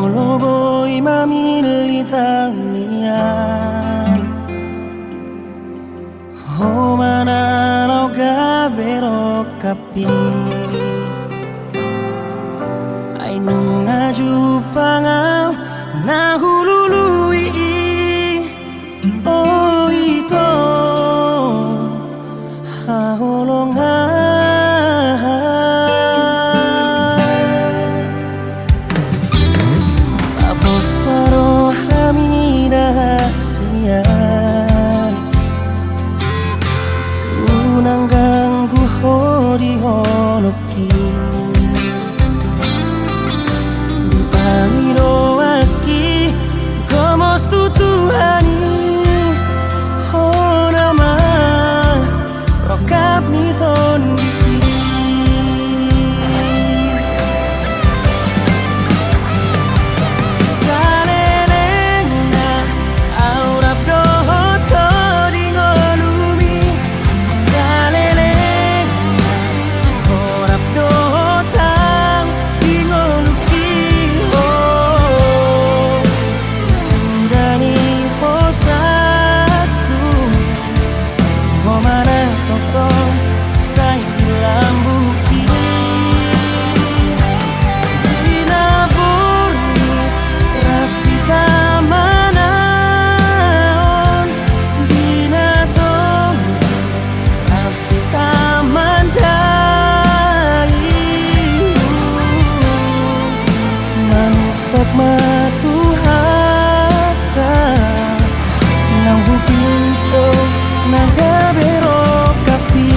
lobo'y mamilitanian. O mananaw ka pero kapi ay nung aju pangaw nahulului. Oh ito haholongan tapos paro kami dahasian unang ganggu di holoki di pangiro aki komos tutuhani oh nama rokap ni ton diki salelena aurap dohoto di ngolumi salelena horap dohotang di ngoluki oh sudah ni posaku oh mana totong say lambuki dinaburnit rapi tamanaon dinatong rapi tamandayu manupak matuhata nang hupito nagabero kapi.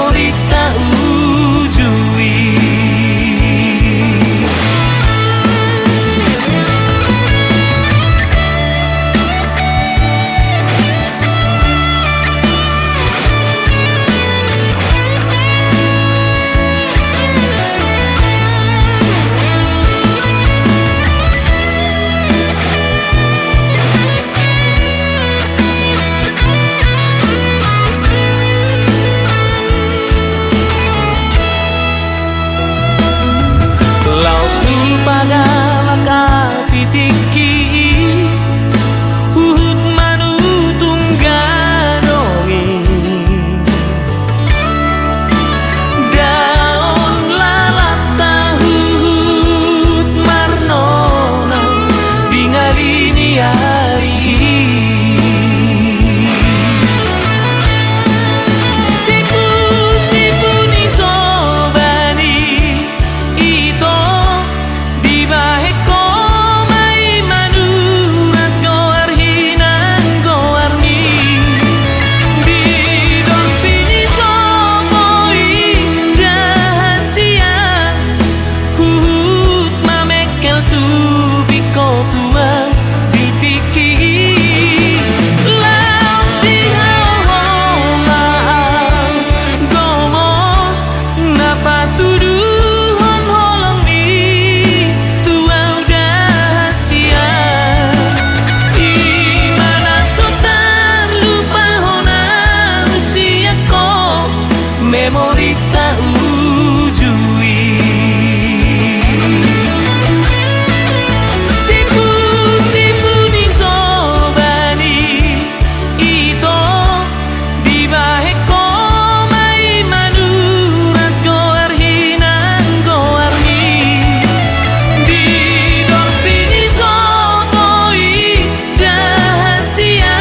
memori tak ujui. Memori tak ujui. Sipu-sipu ni sobani ito di bahe ko mai manurat ko arhinan ko armi di dorpi ni sotoi dahasia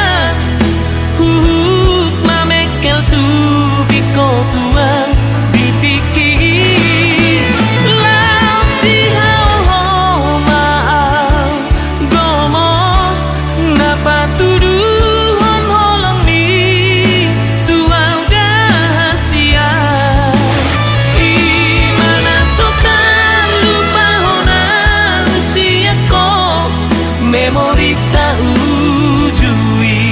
huhut mamekel subiko tua memori tak ujui.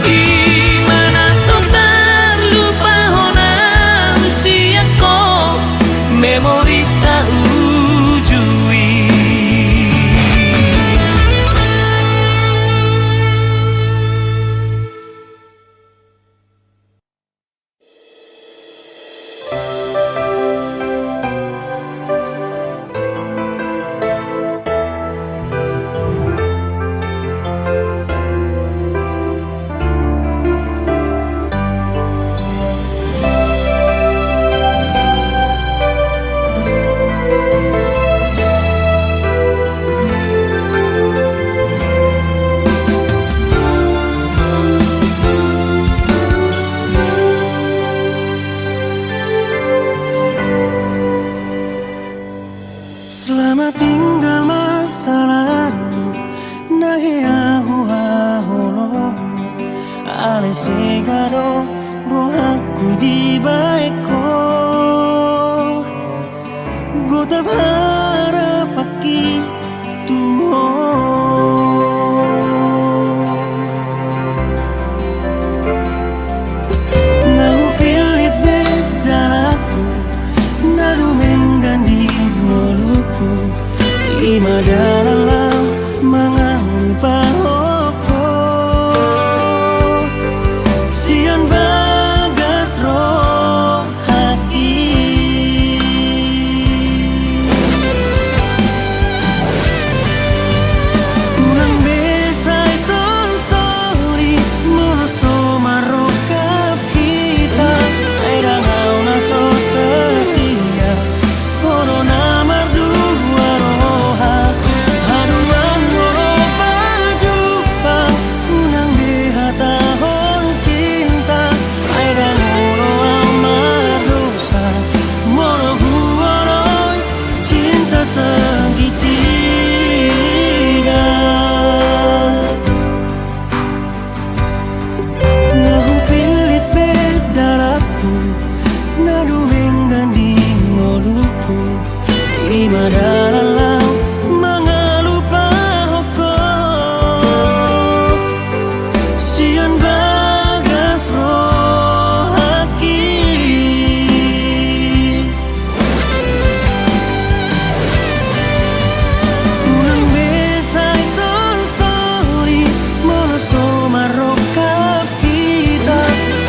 Imana so terlupa hona usiaku, memori tak ujui. Selamat tinggal masa lalu, nahi ahu ale segado rohaku di baiko, gota harap paki Tuhan. Nau pilit bedalaku, nadu menggandi moluku, ima dalam menganggupa hoko, sian bagas roh hati. Unang besay sonsori, monoso marokap kita, ay dangaw na so setia, poro na mardua roha. lupu naduming ganding ngolupu imadalalau mangalupa hoko sian bagas rohaki unang besay sol-soli monoso marokap kita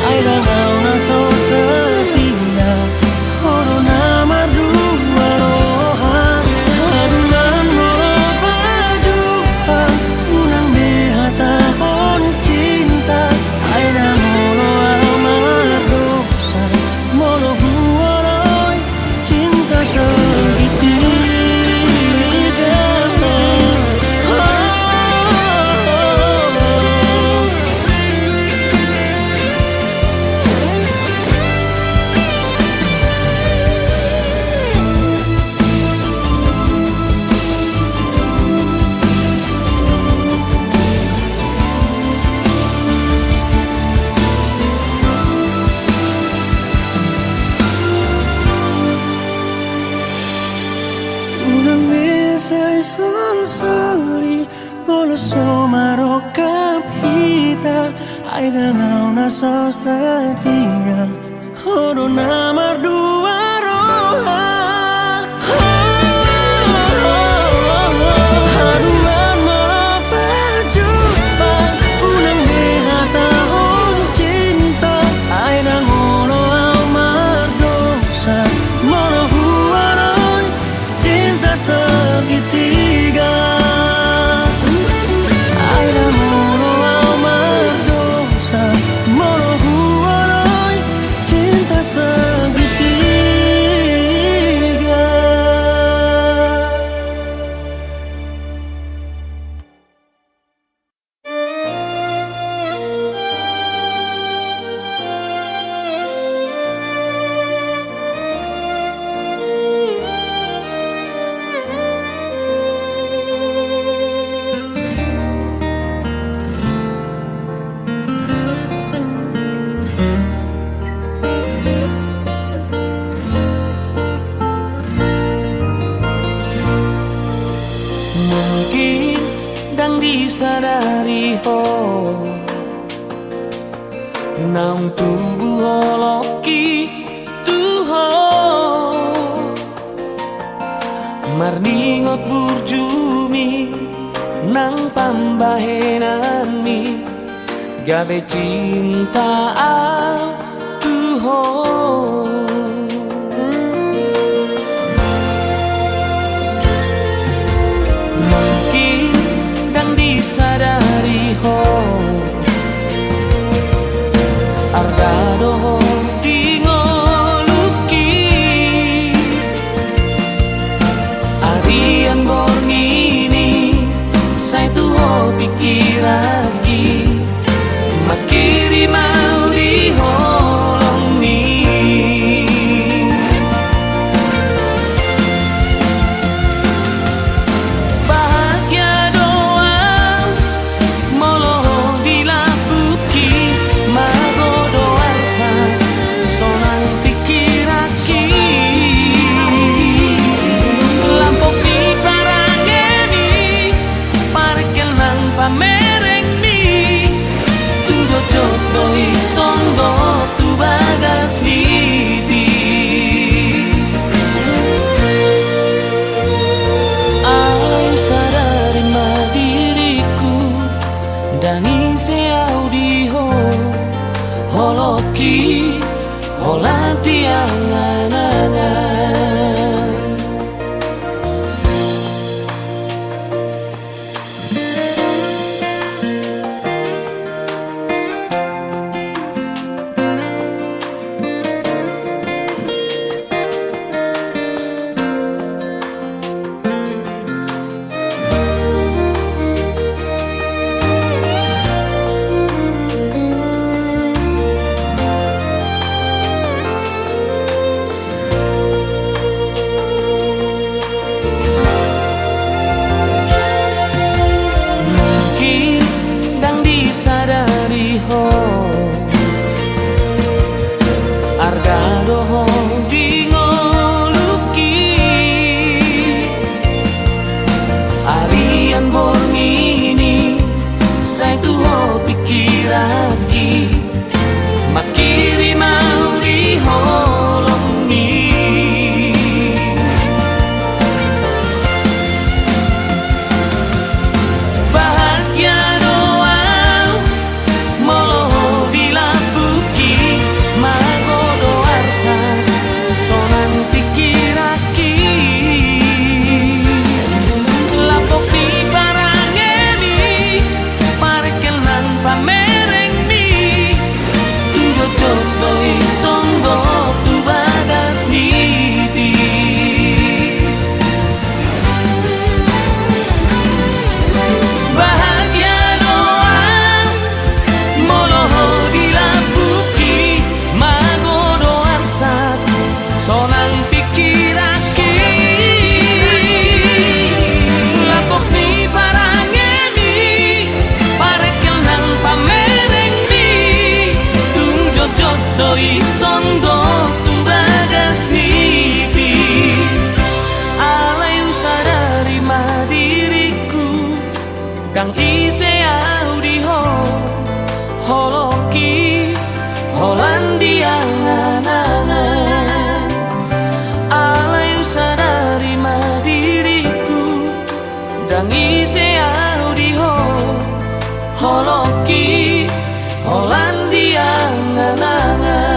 ay dangaw na so setia horo na madua roha hadulan moro pajupa unang behatahon cinta ay dangolo amadosa molo huoroy cinta segitiga. Unang mesay sol-soli monoso marokap kita ay dangaw na so setia horo na mardua roha hadulan moro pajupa unang behatahon cinta ay dangolo amardosa moro huwaroy cinta segitiga ay dangolo amardosa moro huwaroy cinta segitiga. Mungkin dang disadari ho naung tubuh holoki tuho marningot burjumi nang pambahenani gabe cinta tuho. Mungkin dang disadari ho ardado ho dingoluki arian borngini say tuho pikiraki makiri mau diholong ni mereng mi tunjo joto isonggo tu bagas mimpi alai sadari madiriku dani se audio holoki holati angan-angan. doi sondo tu bagas mimpi alai sadari diriku kang ise audio holoki Hollandia nganangan alai sadari diriku kang ise audio holoki Hollandia nganangan.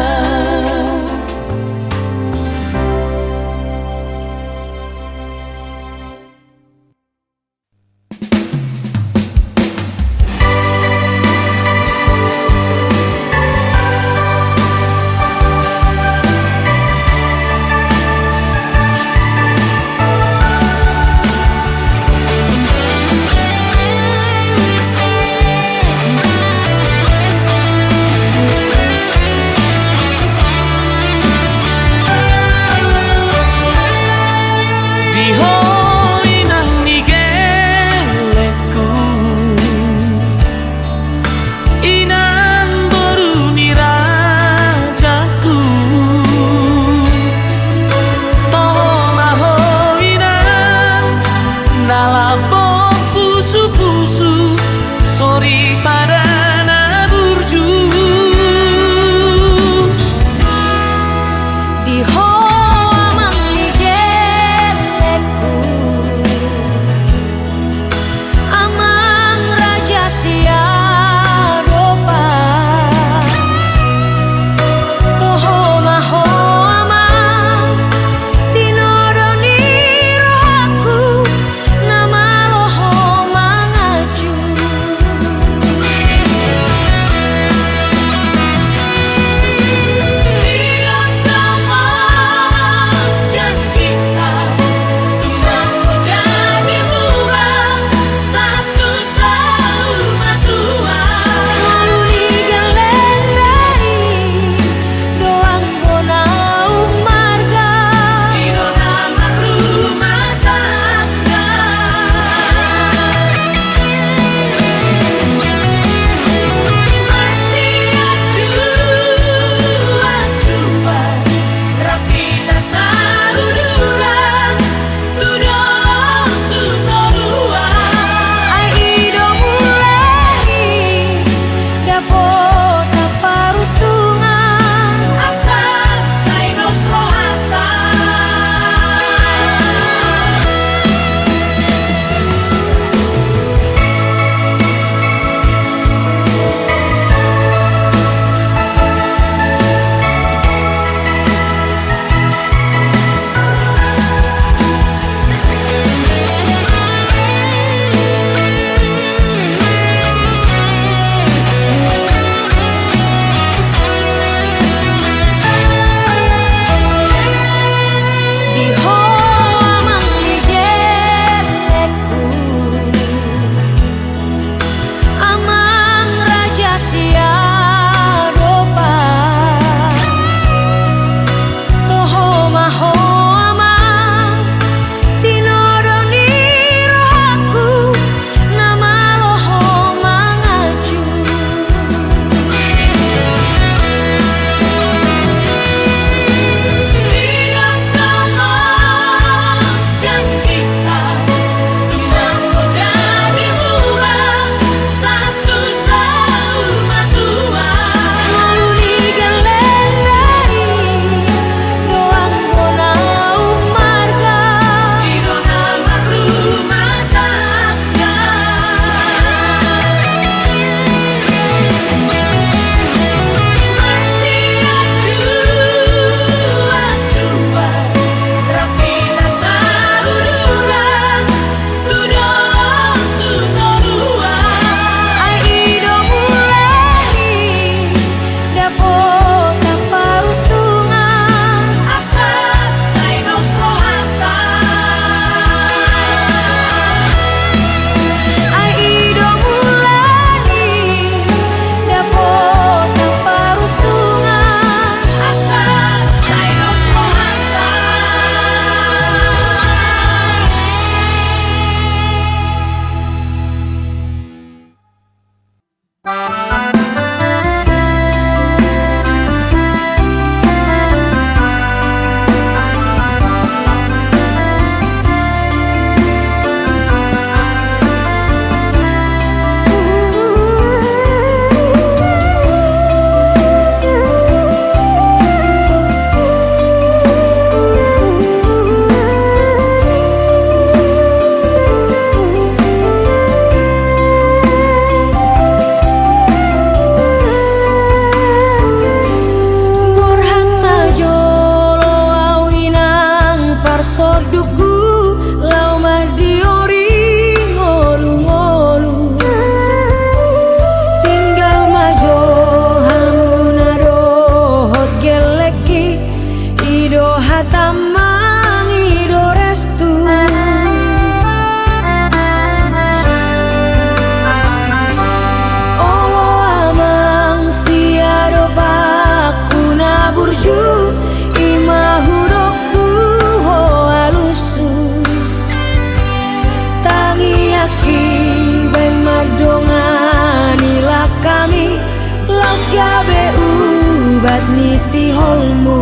bat nisi holmu.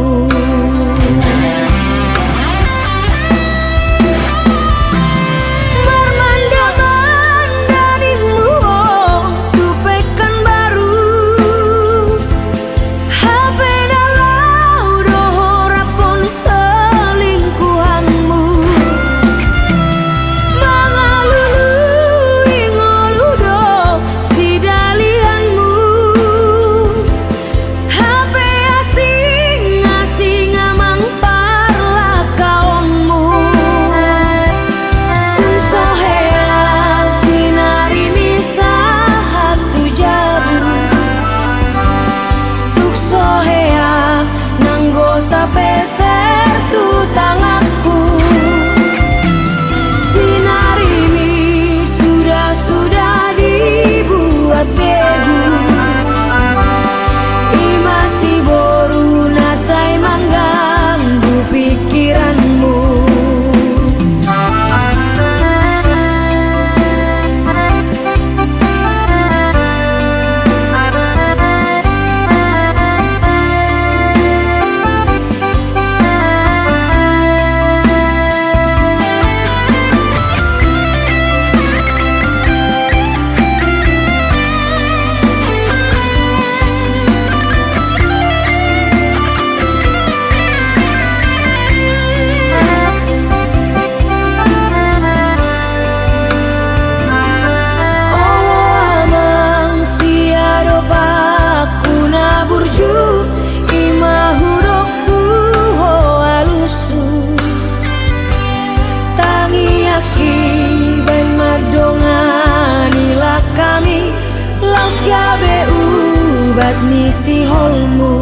Bat nisi holmu.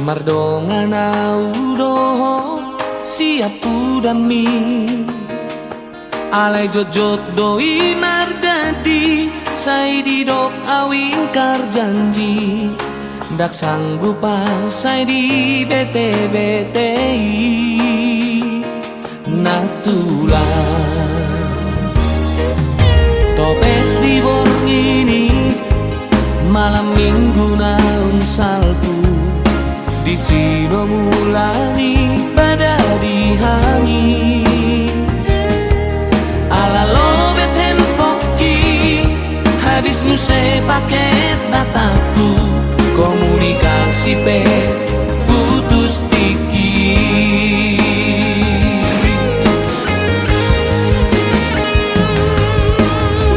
Mardongan audoho siap udami alai jojot doi mardadi sai di dok awing kar janji dak sanggup pau sai di bete-betei natulah topet di borngini malam minggu naun salpu di sino mulani pada dihami ala lobe tempoki habis muse paket dataku komunikasi pe putus tiki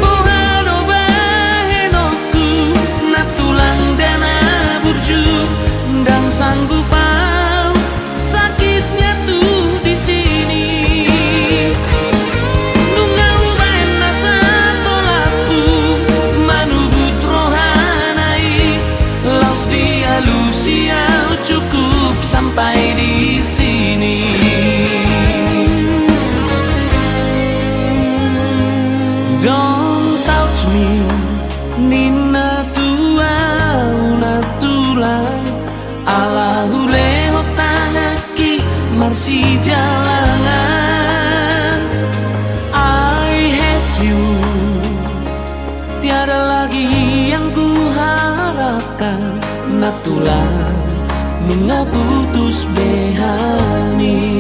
bohano bahenoku natulang dana burju ndang sanggup pau sakitnya tuh di sini nungau bana satolaku manubut rohanai laus dia lusia cukup sampai di sini don't touch me nina tua una tulang alahu leho tangaki marsi jalangan I hate you tiada lagi yang ku harapkan natulang nunga putus behani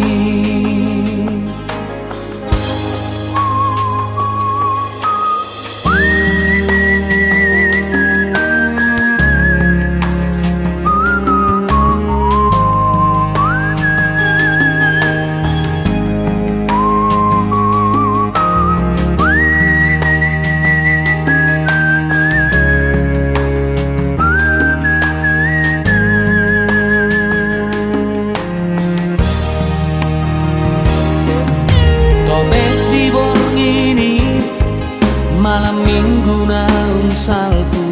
malam minggu naun salpu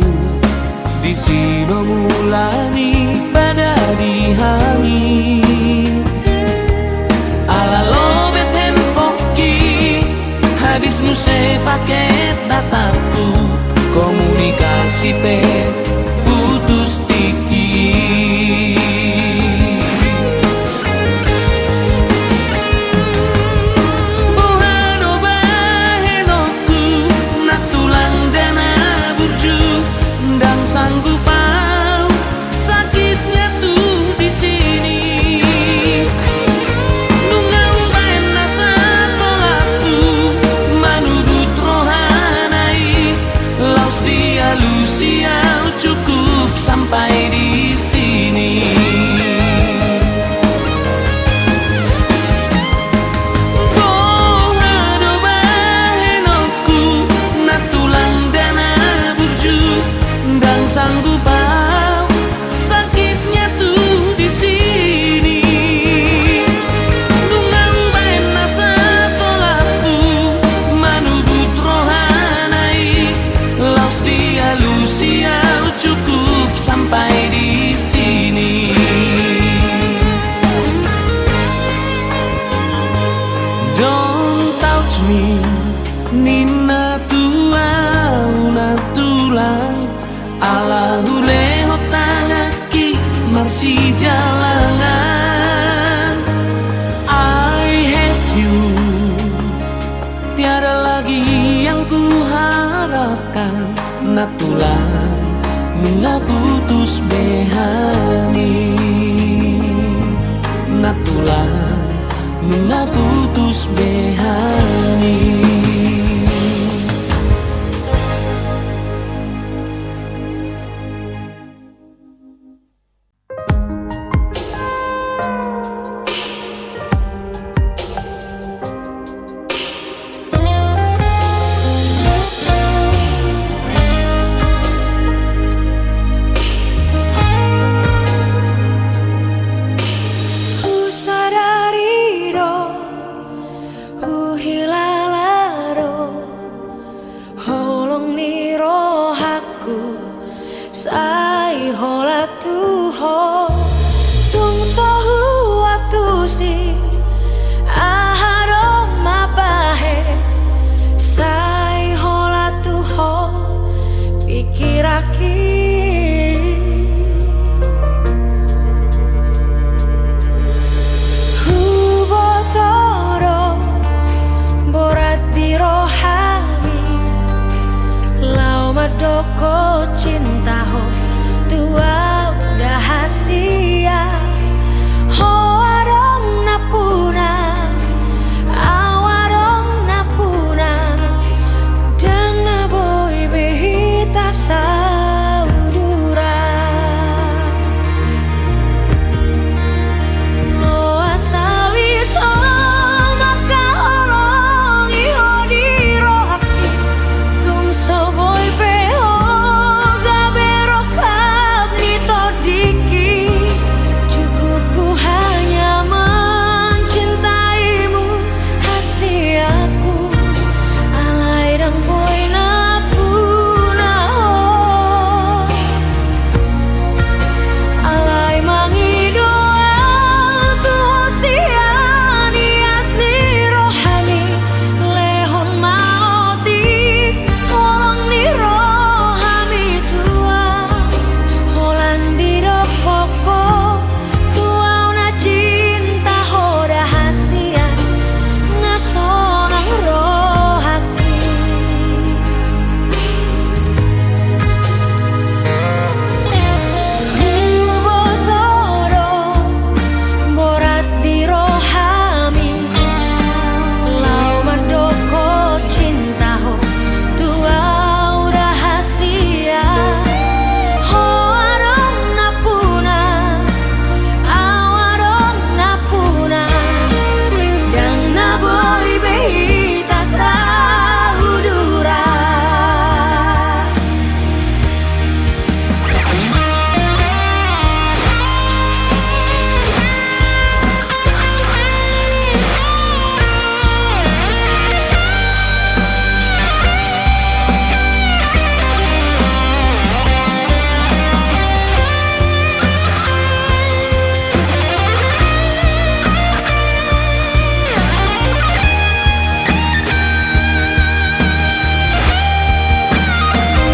di sino mulani pada dihami ala lobe tempoki habis muse paket dataku komunikasi pe putus tiki sanggup pau sakitnya tuh di sini nungau bana satolaku manubut rohanai laus dia lusia cukup sampai di sini bohano bahenoku natulang dana burju dan sanggup pau sakitnya tuh di sini nungau bana satolaku manubut rohanai laus dia lusia cukup sampai di sini don't touch me nina tua una tulang alahu leho tangaki marsi jalangan I hate you tiada lagi yang ku harapkan natulang nunga putus behani natulang nunga putus behani Ku sadari do, hilala doko cinta ho tua udah hasia ho arong napuna awarong napuna dan boy behita saudura lo asawi to maka olong iho dirohaki tum so boy beho gabero kap ni todiki cukup ku hanya mencintaimu hasiaku alai dan boy napuna ho alai mangidoa tu siani asli rohani lehon maotik holong ni rohami tua holan di rokoko tua una cinta hoda hasia ngasonang rohaki Hubotoro borat di rohami lau madoko cinta ho tua udah hasia ho arong napuna awarong napuna dan naboy behita saudura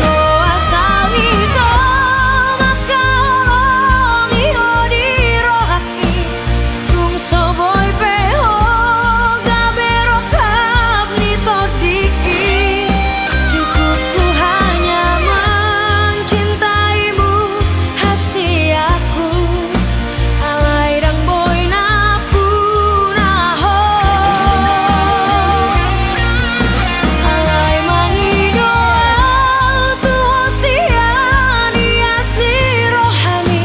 lo asawi to maka olong iho dirohaki tung so boy beho gabero kap ni todiki cukup ku hanya mencintaimu hasiaku alai dang boy napuna ho alai mangidoa tu siani asli rohami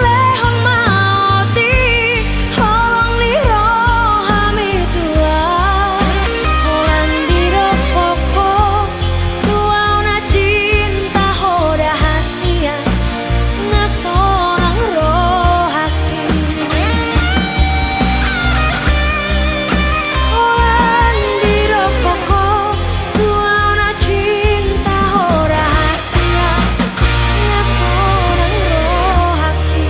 lehon maotik holong ni rohami tua holan di rokoko tua una cinta hoda hasia ngasonang rohaki holan di rokoko tua una cinta hoda hasia ngasonang rohaki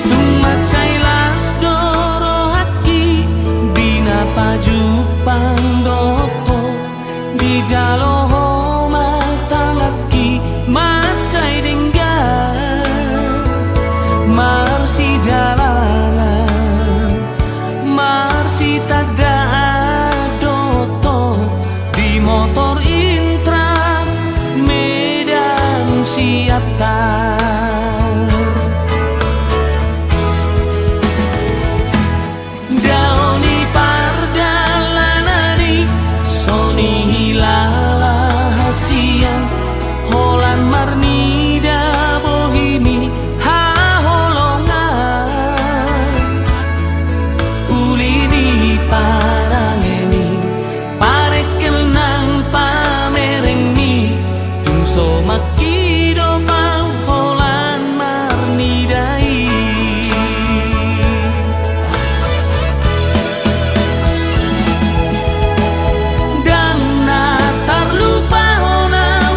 Tumacay las dorohaki bina pajupang doko di jaloho matangaki macay denggan marsi jalanan marsi tada doto di motor intra medan siatar dauni pardalanani soni hilala hasian holan marnida bohimi ha holongan uli di parangeni parekel nang pamerengni tungso makido pau holan marnidai dan natar lupa honau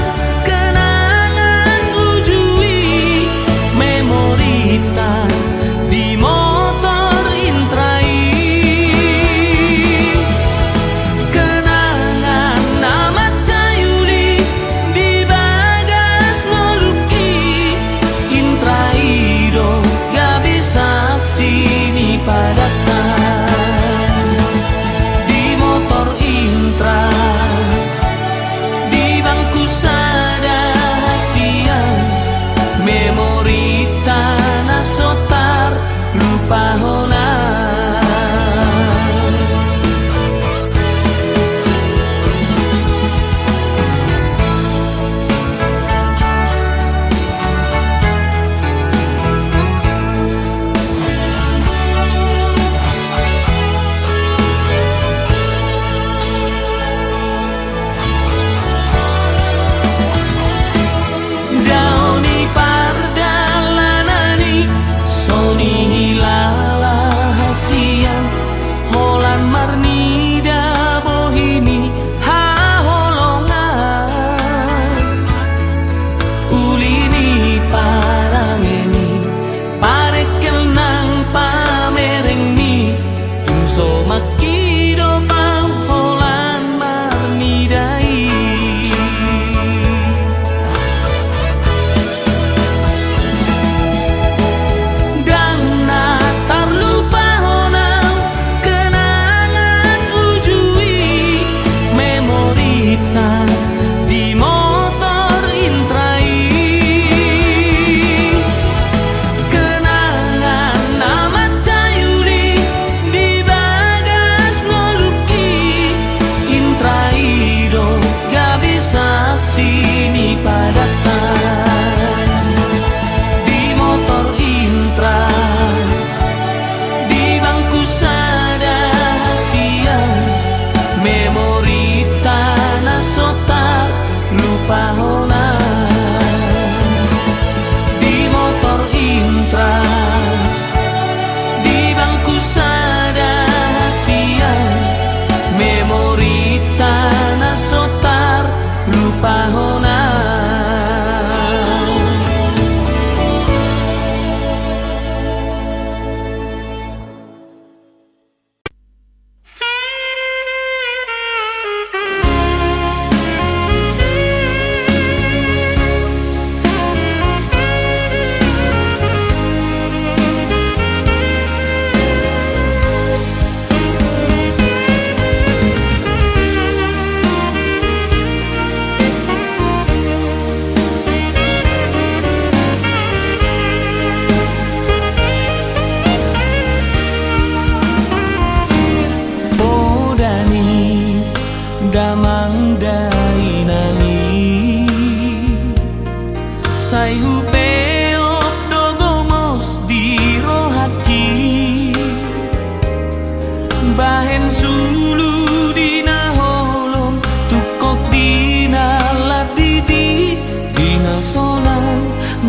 bahen sulu dina holom tukok dina ladidi dina solang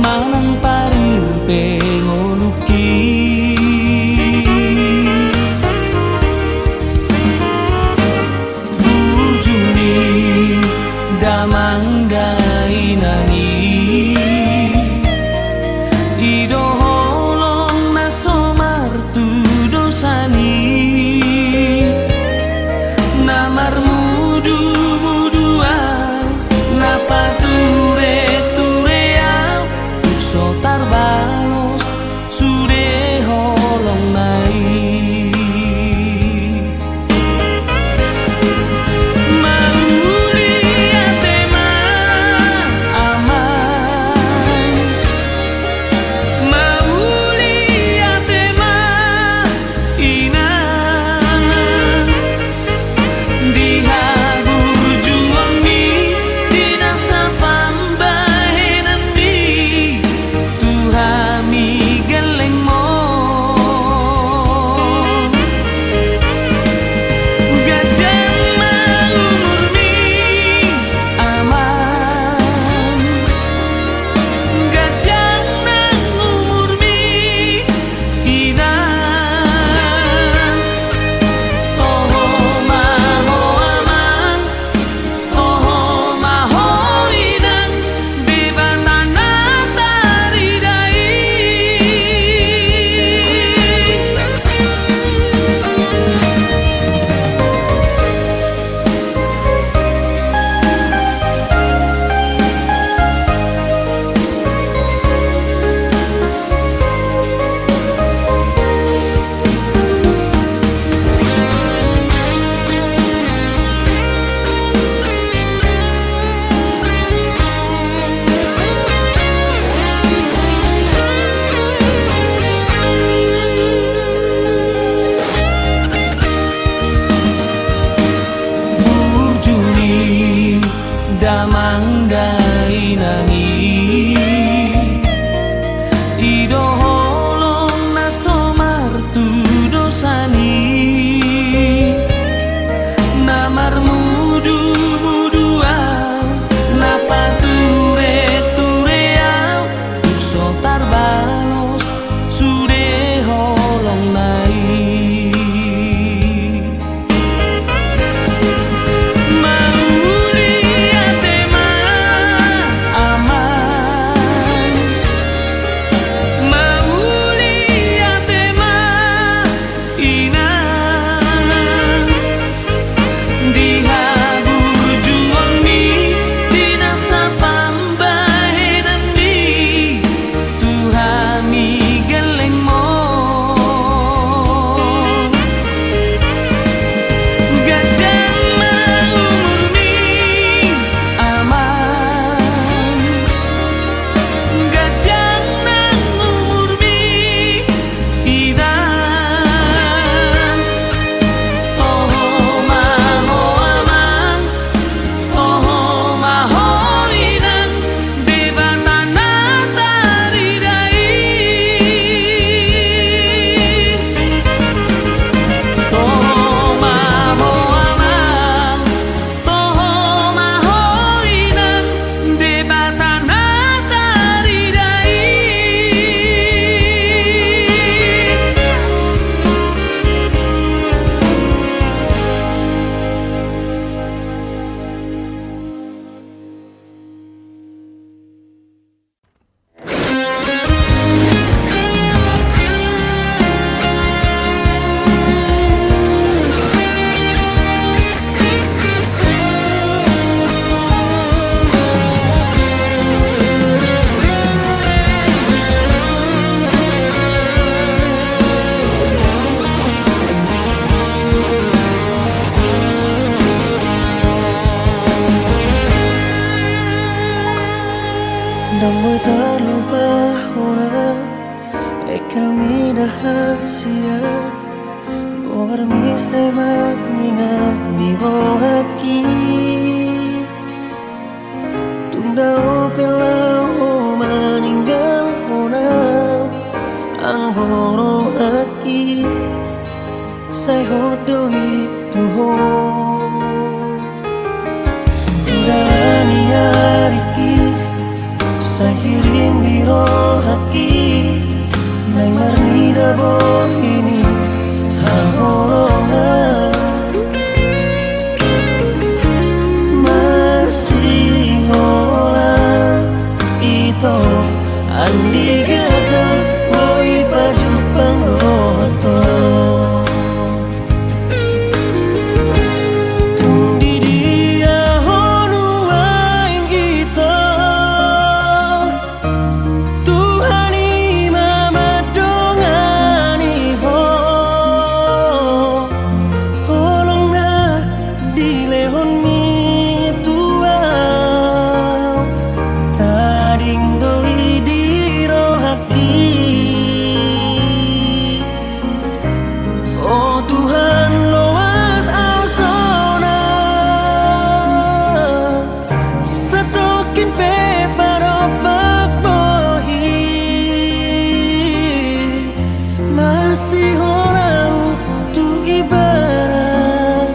manang parir pengoluki bujuni damanggai nangi ido holong naso martu dosani namar mudu muduang napa ture tureau ukso tarbalos sude holong nai damanggai nangi ido holong naso martu dosani namar mudu muduang napa ture tureau ukso tarbalos sude holong nai Dan muy terlupa orang Ekal mina hasia Gobar mi se mengingat di haki Tunda pelau meninggal orang Ang borong hati sai hodoi tuho Udalani ariki sai hirim biro haki Nai marnida bohini hahoronga Masih hola ito andi gada boy pajupang roto Tundi dia honu aing kita Tuhani mama dongani ho Holong na dilehon mi tua Tading doi diro haki Oh Tuhan loas ausona Setokin pe paropak bohi Masih holau tu ibarat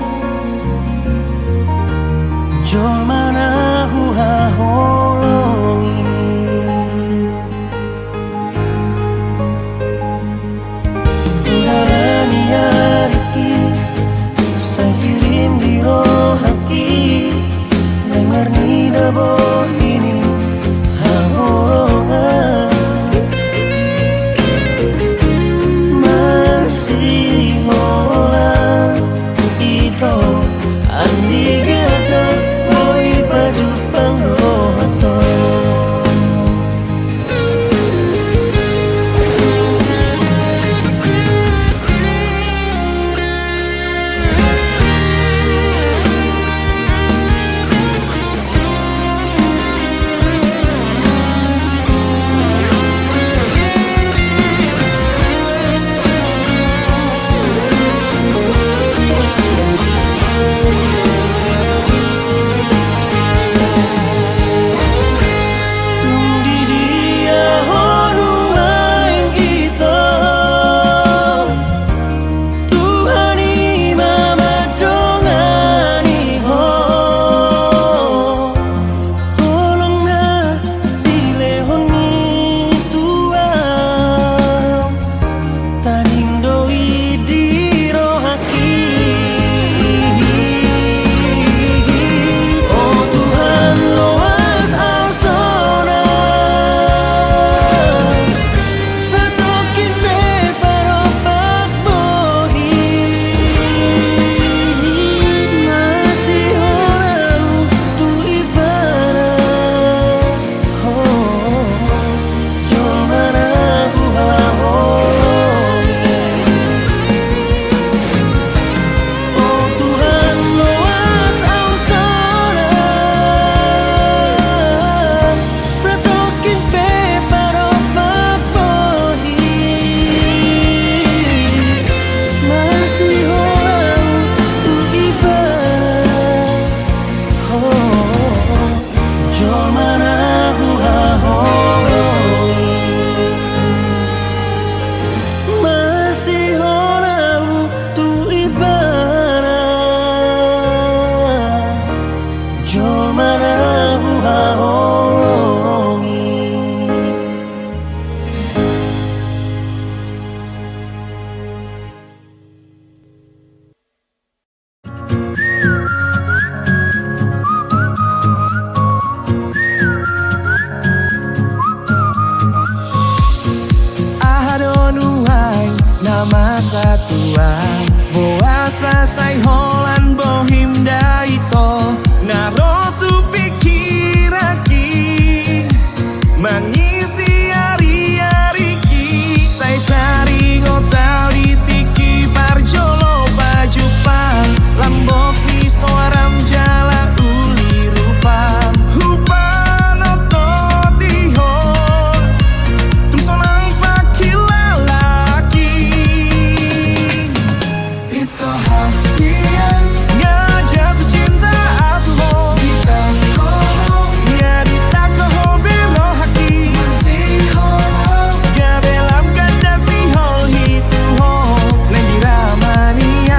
Jol mana huha holongi Udalani ariki Sai kirim biro haki Dengar nida bohini hahorongan Masih hola ito andi gada boy pajupang roto Tundi dia honu aing kita Tuhani mama dongani ho Holong na dilehon mi tua Tading doi diro haki Oh Tuhan loas ausona Setokin pe paropak bohi Masih holau tu ibarat Oh Jol mana buha holongi Oh Tuhan loas ausona Setokin pe paropak bohi Masih holau tu ibarat Oh Jol mana huha holongi Masih holau tu ibarat Jol mana huha holongi Adonuai nama satuan Boas rasai holan bohim daito Narotu pikiraki Mengisi hari-hariki Sai taring otau ditiki Parjolo bajupang Lambok ni soaram jala uli rupam Hupan ototihon Tum sonang pakilalaki Ito hasian Ngajak cinta atuh Ramania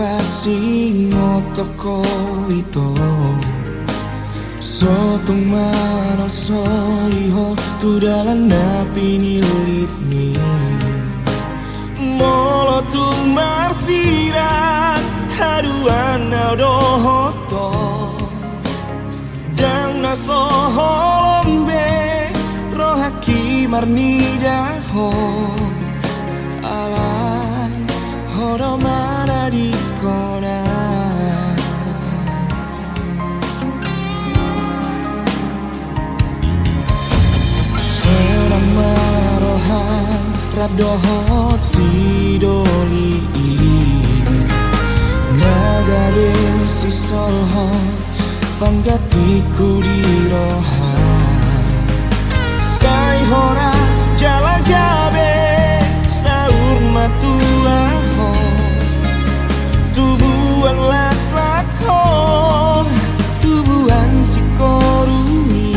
pasingo toko ito Sotong manal soliho tudalan na pinilit ni Molo tung marsiran haduan na dohoto Dang na soholombe rohaki marnidaho Alay horo mana di kona Serang marohan rap dohot si doli Nagabe si solhot panggatiku di rohan Sai horas jalagabe saur matuaho Tubuhan lak-lakon tubuhan si koruni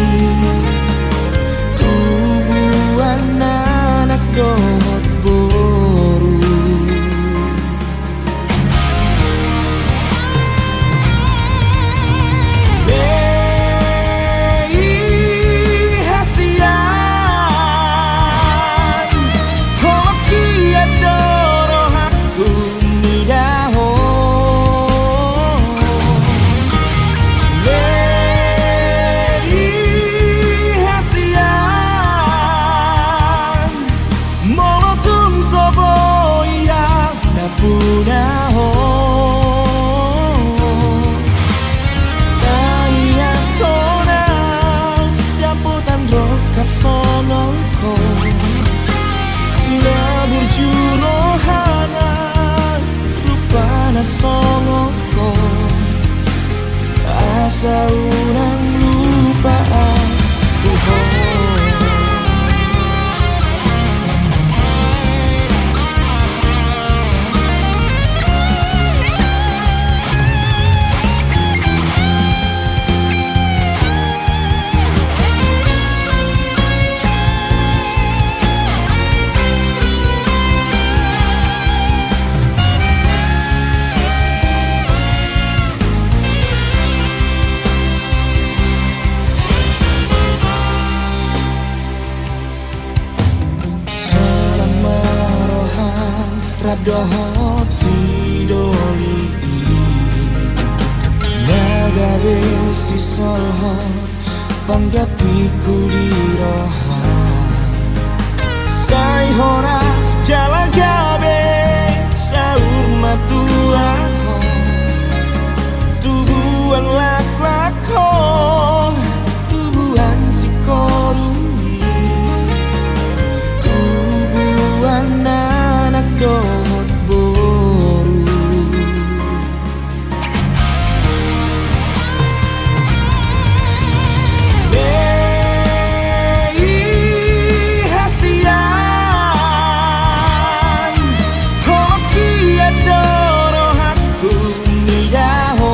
Tubuhan anak dohot boru Songoko asa unang lupaan Rap dohot si doli Nagabe si solhot panggatiku di rohan Sai horas jalagabe saur matuaho Tubuhan lak-lakon tubuhan si koruni Tubuhan anak dohot boru Nei hasian hoki adoro hakku nidaho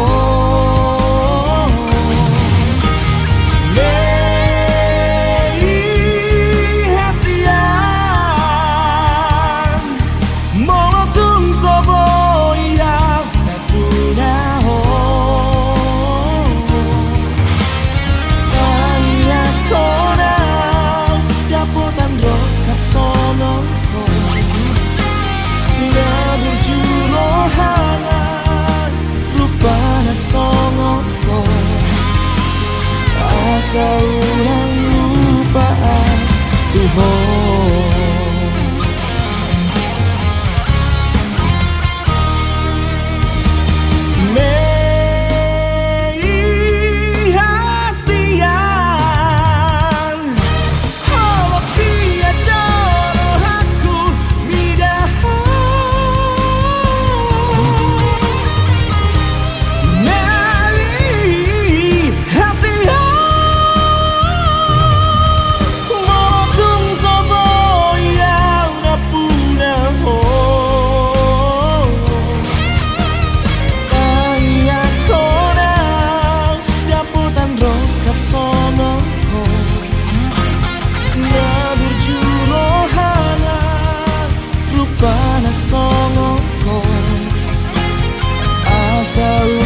Saulang lupaan Tuhan Mei hasian Halo piadoro aku midaho Mei hasian selalu